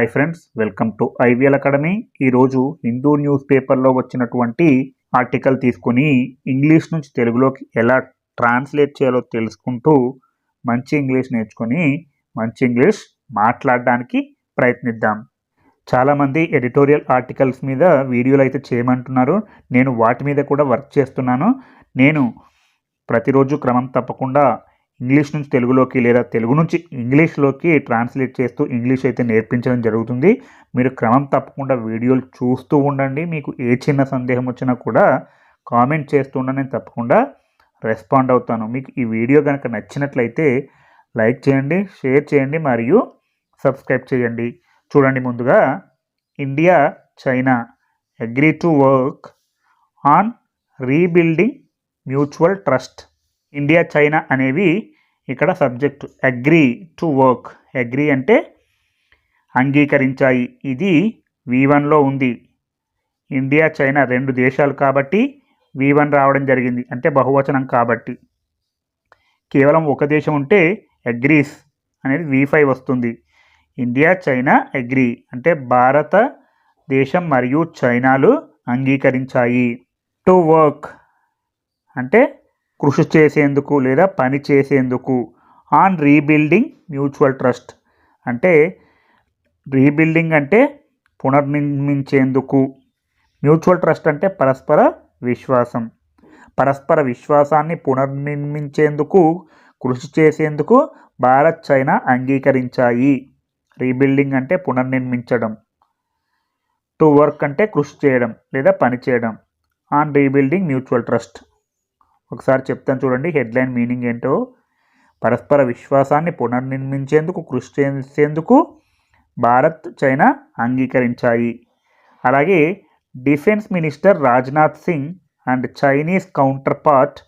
Hi friends, welcome to IVL academy. ఈరోజు Hindu news పేపర్లో వచ్చినటువంటి ఆర్టికల్ తీసుకుని ఇంగ్లీష్ నుంచి తెలుగులోకి ఎలా ట్రాన్స్లేట్ చేయాలో తెలుసుకుంటూ మంచి ఇంగ్లీష్ నేర్చుకొని మంచి ఇంగ్లీష్ మాట్లాడడానికి ప్రయత్నిద్దాం. చాలామంది ఎడిటోరియల్ ఆర్టికల్స్ మీద వీడియోలు అయితే చేయమంటున్నారు. నేను వాటి మీద కూడా వర్క్ చేస్తున్నాను. నేను ప్రతిరోజు క్రమం తప్పకుండా ఇంగ్లీష్ నుంచి తెలుగులోకి లేదా తెలుగు నుంచి ఇంగ్లీష్లోకి ట్రాన్స్లేట్ చేస్తూ ఇంగ్లీష్ అయితే నేర్పించడం జరుగుతుంది. మీరు క్రమం తప్పకుండా వీడియోలు చూస్తూ ఉండండి. మీకు ఏ చిన్న సందేహం వచ్చినా కూడా కామెంట్ చేస్తూ ఉండండి, నేను తప్పకుండా రెస్పాండ్ అవుతాను. మీకు ఈ వీడియో కనుక నచ్చినట్లయితే లైక్ చేయండి, షేర్ చేయండి మరియు సబ్స్క్రైబ్ చేయండి. చూడండి, ముందుగా India China agree to work on rebuilding mutual trust. India China అనేవి ఇక్కడ subject. Agree to work, agree అంటే అంగీకరించాయి. ఇది V1లో ఉంది. ఇండియా చైనా రెండు దేశాలు కాబట్టి V1 రావడం జరిగింది, అంటే బహువచనం కాబట్టి. కేవలం ఒక దేశం ఉంటే అగ్రీస్ అనేది V5 వస్తుంది. ఇండియా చైనా అగ్రీ అంటే భారతదేశం మరియు చైనాలు అంగీకరించాయి. టు వర్క్ అంటే కృషి చేసేందుకు లేదా పని చేసేందుకు. ఆన్ రీబిల్డింగ్ మ్యూచువల్ ట్రస్ట్ అంటే రీబిల్డింగ్ అంటే పునర్నిర్మించేందుకు. మ్యూచువల్ ట్రస్ట్ అంటే పరస్పర విశ్వాసం. పరస్పర విశ్వాసాన్ని పునర్నిర్మించేందుకు కృషి చేసేందుకు భారత్ చైనా అంగీకరించాయి. రీబిల్డింగ్ అంటే పునర్నిర్మించడం. టు వర్క్ అంటే కృషి చేయడం లేదా పని చేయడం. On rebuilding mutual trust. ఒకసారి చెప్తాను చూడండి, హెడ్లైన్ మీనింగ్ ఏంటో. పరస్పర విశ్వాసాన్ని పునర్నిర్మించేందుకు కృషి చేసేందుకు భారత్ చైనా అంగీకరించాయి. అలాగే defence minister Rajnath Singh and Chinese counter part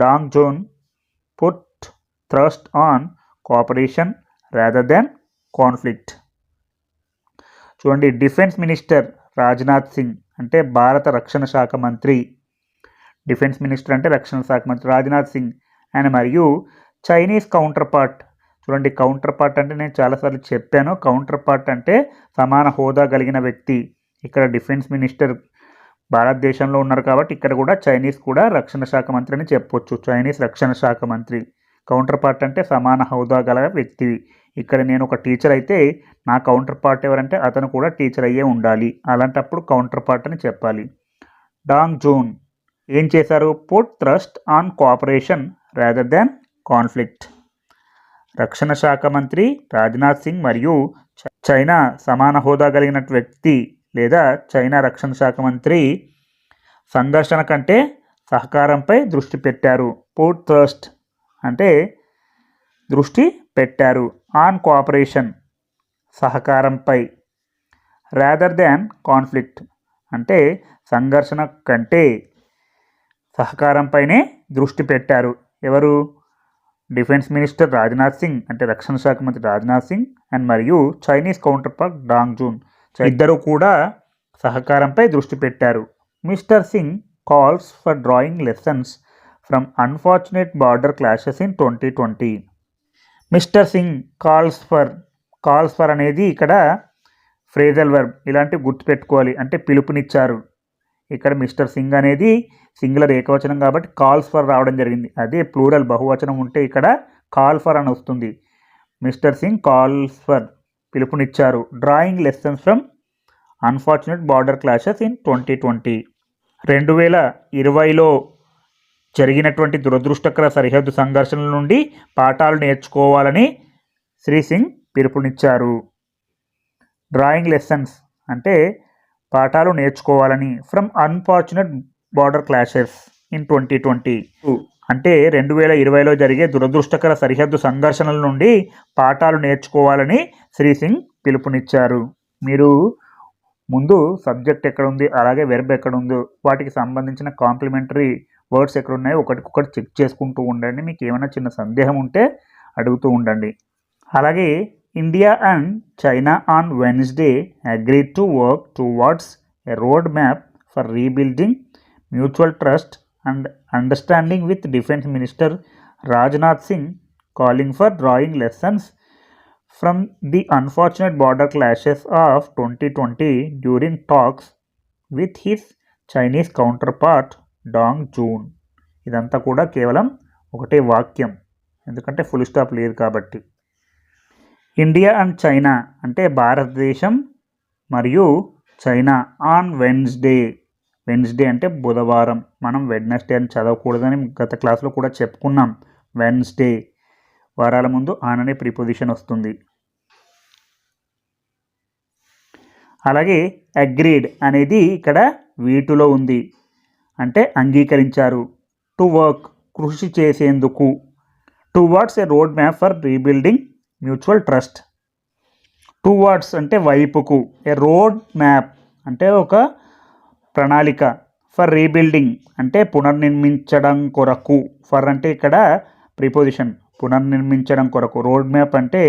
dong zone put thrust on cooperation rather than conflict. చూడండి, డిఫెన్స్ మినిస్టర్ రాజ్నాథ్ సింగ్ అంటే భారత రక్షణ శాఖ మంత్రి. డిఫెన్స్ మినిస్టర్ అంటే రక్షణ శాఖ మంత్రి రాజ్నాథ్ సింగ్ ఆయన మరియు చైనీస్ కౌంటర్ పార్ట్. చూడండి, కౌంటర్ పార్ట్ అంటే నేను చాలాసార్లు చెప్పాను. కౌంటర్ పార్ట్ అంటే సమాన హోదా కలిగిన వ్యక్తి. ఇక్కడ డిఫెన్స్ మినిస్టర్ భారతదేశంలో ఉన్నారు కాబట్టి ఇక్కడ కూడా చైనీస్ కూడా రక్షణ శాఖ మంత్రి అని చెప్పొచ్చు. చైనీస్ రక్షణ శాఖ మంత్రి. కౌంటర్ పార్ట్ అంటే సమాన హోదా గల వ్యక్తి. ఇక్కడ నేను ఒక టీచర్ అయితే నా కౌంటర్ పార్ట్ ఎవరంటే అతను కూడా టీచర్ అయ్యే ఉండాలి. అలాంటప్పుడు కౌంటర్ పార్ట్ అని చెప్పాలి. డాంగ్ జోన్ ఏం చేశారు? Put thrust on cooperation rather than conflict. రక్షణ శాఖ మంత్రి రాజ్నాథ్ సింగ్ మరియు చైనా సమాన హోదా కలిగిన వ్యక్తి లేదా చైనా రక్షణ శాఖ మంత్రి సంఘర్షణ కంటే సహకారంపై దృష్టి పెట్టారు. పుట్ థ్రస్ట్ అంటే దృష్టి పెట్టారు. ఆన్ కోఆపరేషన్ సహకారంపై. రాదర్ దాన్ కాన్ఫ్లిక్ట్ అంటే సంఘర్షణ కంటే సహకారంపైనే దృష్టి పెట్టారు. ఎవరు? డిఫెన్స్ మినిస్టర్ రాజ్నాథ్ సింగ్ అంటే రక్షణ శాఖ మంత్రి రాజ్నాథ్ సింగ్ అండ్ మరియు Chinese counter part Dong June ఇద్దరు కూడా సహకారంపై దృష్టి పెట్టారు. Mister Singh calls for drawing lessons from unfortunate border clashes in 2020. Mister Singh calls for అనేది ఇక్కడ ఫ్రేజల్ వర్బ్. ఇలాంటివి గుర్తుపెట్టుకోవాలి. అంటే పిలుపునిచ్చారు. ఇక్కడ మిస్టర్ సింగ్ అనేది సింగులర్ ఏకవచనం కాబట్టి కాల్స్ ఫర్ రావడం జరిగింది. అదే ప్లూరల్ బహువచనం ఉంటే ఇక్కడ కాల్ ఫర్ అని వస్తుంది. మిస్టర్ సింగ్ కాల్స్ ఫర్ పిలుపునిచ్చారు. Drawing lessons from unfortunate border clashes in 2020. 2020లో జరిగినటువంటి దురదృష్టకర సరిహద్దు సంఘర్షణల నుండి పాఠాలు నేర్చుకోవాలని శ్రీ సింగ్ పిలుపునిచ్చారు. డ్రాయింగ్ లెసన్స్ అంటే పాఠాలు నేర్చుకోవాలని. From unfortunate border clashes in 2020 అంటే 2020లో జరిగే దురదృష్టకర సరిహద్దు సంఘర్షణల నుండి పాఠాలు నేర్చుకోవాలని శ్రీ సింగ్ పిలుపునిచ్చారు. మీరు ముందు సబ్జెక్ట్ ఎక్కడ ఉంది, అలాగే వెర్బ్ ఎక్కడ ఉందో, వాటికి సంబంధించిన కాంప్లిమెంటరీ వర్డ్స్ ఎక్కడ ఉన్నాయో ఒకటికొకటి చెక్ చేసుకుంటూ ఉండండి. మీకు ఏమైనా చిన్న సందేహం ఉంటే అడుగుతూ ఉండండి. అలాగే India and China on Wednesday agreed to work towards a road map for rebuilding mutual trust and understanding with defence minister Rajnath Singh calling for drawing lessons from the unfortunate border clashes of 2020 during talks with his Chinese counter part Dong June. ఇదంతా కూడా కేవలం ఒకటే వాక్యం, ఎందుకంటే full stop లేదు కాబట్టి. India and China అంటే భారతదేశం మరియు చైనా ఆన్ వెన్స్డే. వెన్స్డే అంటే బుధవారం. మనం వెడ్నెస్డే అని చదవకూడదని గత క్లాస్లో కూడా చెప్పుకున్నాం. వెన్స్డే వారాల ముందు ఆన్ అనే ప్రిపోజిషన్ వస్తుంది. అలాగే అగ్రీడ్ అనేది ఇక్కడ వీటిలో ఉంది, అంటే అంగీకరించారు. టు వర్క్ కృషి చేసేందుకు. Towards a road map for rebuilding mutual trust. Towards అంటే వైపుకు, ఏ రోడ్ మ్యాప్ అంటే ఒక ప్రణాళిక, ఫర్ రీబిల్డింగ్ అంటే పునర్నిర్మించడం కొరకు. ఫర్ అంటే ఇక్కడ ప్రిపోజిషన్, పునర్నిర్మించడం కొరకు. రోడ్ మ్యాప్ అంటే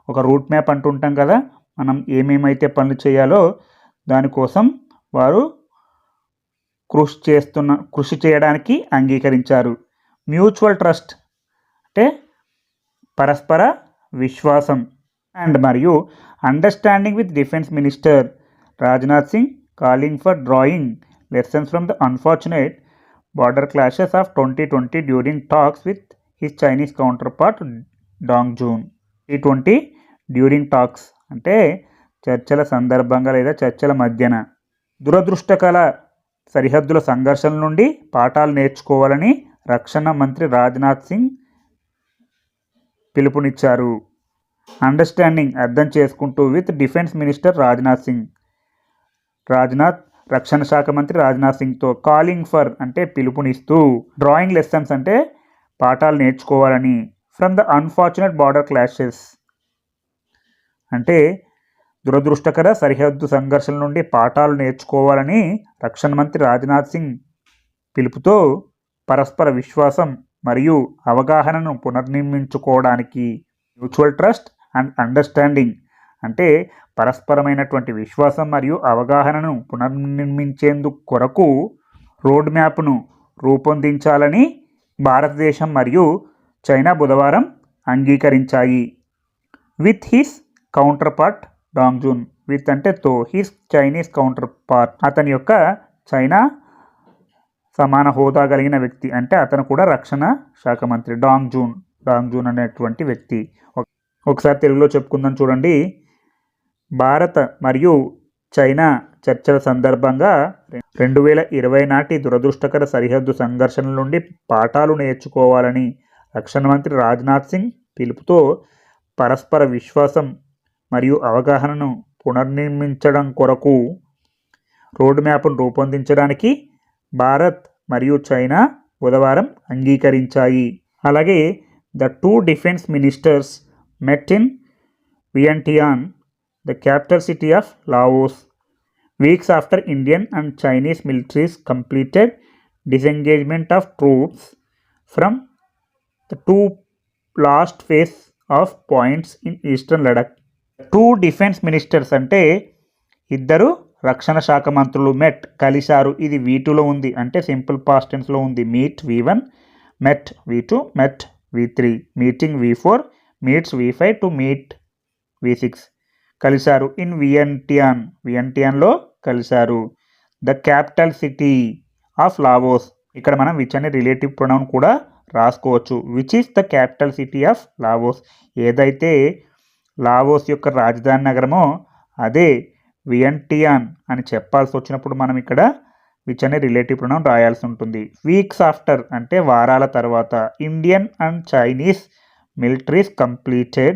ఒక రూట్ మ్యాప్ అంటుంటాం కదా, మనం ఏమేమైతే పనులు చేయాలో దానికోసం వారు కృషి చేయడానికి అంగీకరించారు. మ్యూచువల్ ట్రస్ట్ అంటే పరస్పర విశ్వాసం. అండ్ మరియు understanding with defence minister Rajnath Singh calling for drawing lessons from the unfortunate border clashes of 2020 during talks with his Chinese counter part Dong June. 2020 during talks అంటే చర్చల సందర్భంగా లేదా చర్చల మధ్యన. దురదృష్టకర సరిహద్దుల సంఘర్షణ నుండి పాఠాలు నేర్చుకోవాలని రక్షణ మంత్రి రాజ్నాథ్ సింగ్ పిలుపునిచ్చారు. అండర్స్టాండింగ్ అర్థం చేసుకుంటూ with defence minister Rajnath Singh. రక్షణ శాఖ మంత్రి రాజ్నాథ్ సింగ్తో. కాలింగ్ ఫర్ అంటే పిలుపునిస్తూ. డ్రాయింగ్ లెసన్స్ అంటే పాఠాలు నేర్చుకోవాలని. From the unfortunate border clashes అంటే దురదృష్టకర సరిహద్దు సంఘర్షణ నుండి పాఠాలు నేర్చుకోవాలని రక్షణ మంత్రి రాజ్నాథ్ సింగ్ పిలుపుతో పరస్పర విశ్వాసం మరియు అవగాహనను పునర్నిర్మించుకోవడానికి. మ్యూచువల్ ట్రస్ట్ అండ్ అండర్స్టాండింగ్ అంటే పరస్పరమైనటువంటి విశ్వాసం మరియు అవగాహనను పునర్నిర్మించేందుకు కొరకు రోడ్ మ్యాప్ను రూపొందించాలని భారతదేశం మరియు చైనా బుధవారం అంగీకరించాయి. With his counterpart Dong Jun. With అంటే తో, హిస్ చైనీస్ కౌంటర్ పార్ట్ అతని యొక్క చైనా సమాన హోదా కలిగిన వ్యక్తి, అంటే అతను కూడా రక్షణ శాఖ మంత్రి. డాంగ్ జూన్ అనేటువంటి వ్యక్తి. ఒకసారి తెలుగులో చెప్పుకుందాం చూడండి. భారత మరియు చైనా చర్చల సందర్భంగా 2020 నాటి దురదృష్టకర సరిహద్దు సంఘర్షణల నుండి పాఠాలు నేర్చుకోవాలని రక్షణ మంత్రి రాజ్నాథ్ సింగ్ పిలుపుతో పరస్పర విశ్వాసం మరియు అవగాహనను పునర్నిర్మించడం కొరకు రోడ్ మ్యాప్ను రూపొందించడానికి భారత్ మరియు చైనా బుధవారం అంగీకరించాయి. అలాగే the two defence ministers met in Vientiane, the capital city of Laos, weeks after Indian and Chinese militaries completed disengagement of troops from the two last phase of points in eastern Ladakh. Two defense ministers అంటే ఇద్దరు రక్షణ శాఖ మంత్రులు మెట్ కలిశారు. ఇది V2లో ఉంది, అంటే simple past టెన్స్లో ఉంది. Meet V1, met V2, met V3, meeting V4, meets V5 to meet V6. కలిశారు. ఇన్ వియంటియాన్లో కలిశారు. The capital city of Laos. ఇక్కడ మనం విచ్ అనే రిలేటివ్ ప్రొనౌన్ కూడా రాసుకోవచ్చు. Which is the capital city of Laos. ఏదైతే లావోస్ యొక్క రాజధాని నగరమో అదే వియంటియాన్ అని చెప్పాల్సి వచ్చినప్పుడు మనం ఇక్కడ విచ్ అనే రిలేటివ్ ప్రొనౌన్ రాయాల్సి ఉంటుంది. వీక్స్ ఆఫ్టర్ అంటే వారాల తర్వాత. Indian and Chinese militaries completed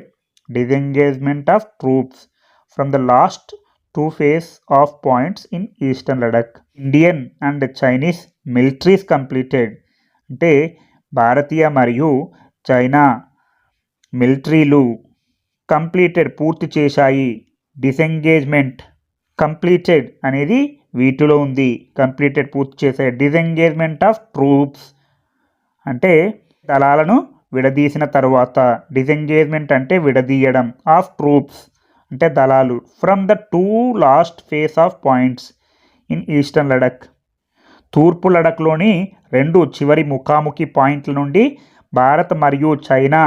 disengagement of troops from the last two phase of points in eastern Ladakh. Indian and Chinese militaries completed అంటే భారతీయ మరియు చైనా మిలిటరీలు కంప్లీటెడ్ పూర్తి చేశాయి. డిసెంగేజ్మెంట్ కంప్లీటెడ్ అనేది వీటిలో ఉంది. కంప్లీటెడ్ పూర్తి చేశాయి. డిసెంగేజ్మెంట్ ఆఫ్ ట్రూప్స్ అంటే దళాలను విడదీసిన తరువాత. డిసెంగేజ్మెంట్ అంటే విడదీయడం. ఆఫ్ ట్రూప్స్ అంటే దళాలు. From the two last face of points in eastern Ladakh. తూర్పు లడఖ్లోని రెండు చివరి ముఖాముఖి పాయింట్ల నుండి భారత్ మరియు చైనా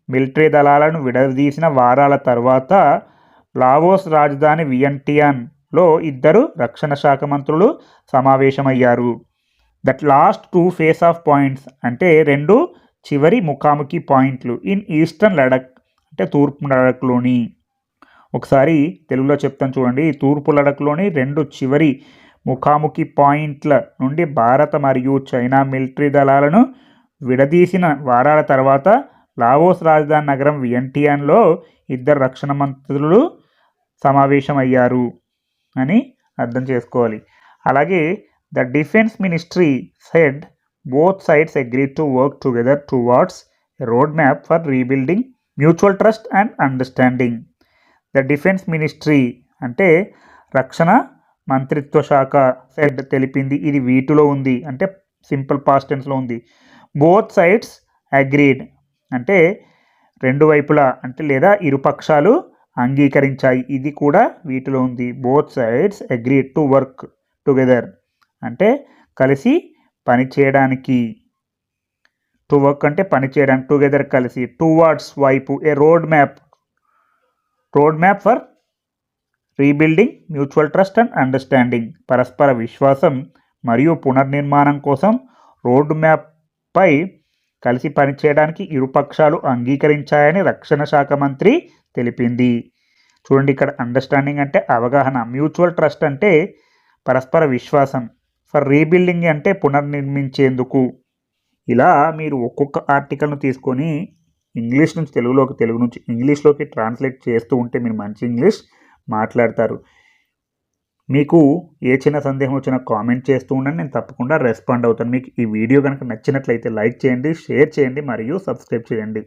మిలిటరీ దళాలను విడదీసిన వారాల తర్వాత లావోస్ రాజధాని వియంటియాన్లో ఇద్దరు రక్షణ శాఖ మంత్రులు సమావేశమయ్యారు. That last 2 face of points అంటే 2 చివరి ముఖాముఖి పాయింట్లు ఇన్ ఈస్టర్న్ లడక్ అంటే తూర్పు లడఖ్లోని. ఒకసారి తెలుగులో చెప్తాను చూడండి. తూర్పు లడఖ్లోని 2 చివరి ముఖాముఖి పాయింట్ల నుండి భారత మరియు చైనా మిలిటరీ దళాలను విడదీసిన వారాల తర్వాత లావోస్ రాజధాని నగరం వియంటియాన్లో ఇద్దరు రక్షణ మంత్రులు సమావేశమయ్యారు అని అర్థం చేసుకోవాలి. అలాగే the defence ministry said both sides agreed to work together towards a road map for rebuilding mutual trust and understanding. The defence ministry అంటే రక్షణ మంత్రిత్వ శాఖ సెడ్ తెలిపింది. ఇది వీటిలో ఉంది అంటే సింపుల్ పాస్ట్ టెన్స్లో ఉంది. బోత్ సైడ్స్ అగ్రీడ్ అంటే 2 వైపులా అంటే లేదా ఇరుపక్షాలు అంగీకరించాయి. ఇది కూడా వీటిలో ఉంది. Both sides agreed to work together అంటే కలిసి పనిచేయడానికి. టు వర్క్ అంటే పనిచేయడానికి, టుగెదర్ కలిసి, టువార్డ్స్ వైపు, a road map for rebuilding mutual trust and understanding పరస్పర విశ్వాసం మరియు పునర్నిర్మాణం కోసం రోడ్ మ్యాప్పై కలిసి పనిచేయడానికి ఇరుపక్షాలు అంగీకరించాయని రక్షణ శాఖ మంత్రి తెలిపింది. చూడండి, ఇక్కడ అండర్స్టాండింగ్ అంటే అవగాహన, మ్యూచువల్ ట్రస్ట్ అంటే పరస్పర విశ్వాసం, ఫర్ రీబిల్డింగ్ అంటే పునర్నిర్మించేందుకు. ఇలా మీరు ఒక్కొక్క ఆర్టికల్ను తీసుకొని ఇంగ్లీష్ నుంచి తెలుగులోకి, తెలుగు నుంచి ఇంగ్లీష్లోకి ట్రాన్స్లేట్ చేస్తూ ఉంటే మీరు మంచి ఇంగ్లీష్ మాట్లాడతారు. మీకు ఏ చిన్న సందేహం వచ్చినా కామెంట్ చేస్తూ ఉండండి, నేను తప్పకుండా రెస్పాండ్ అవుతాను. మీకు ఈ వీడియో కనుక నచ్చినట్లయితే లైక్ చేయండి, షేర్ చేయండి మరియు సబ్స్క్రైబ్ చేయండి.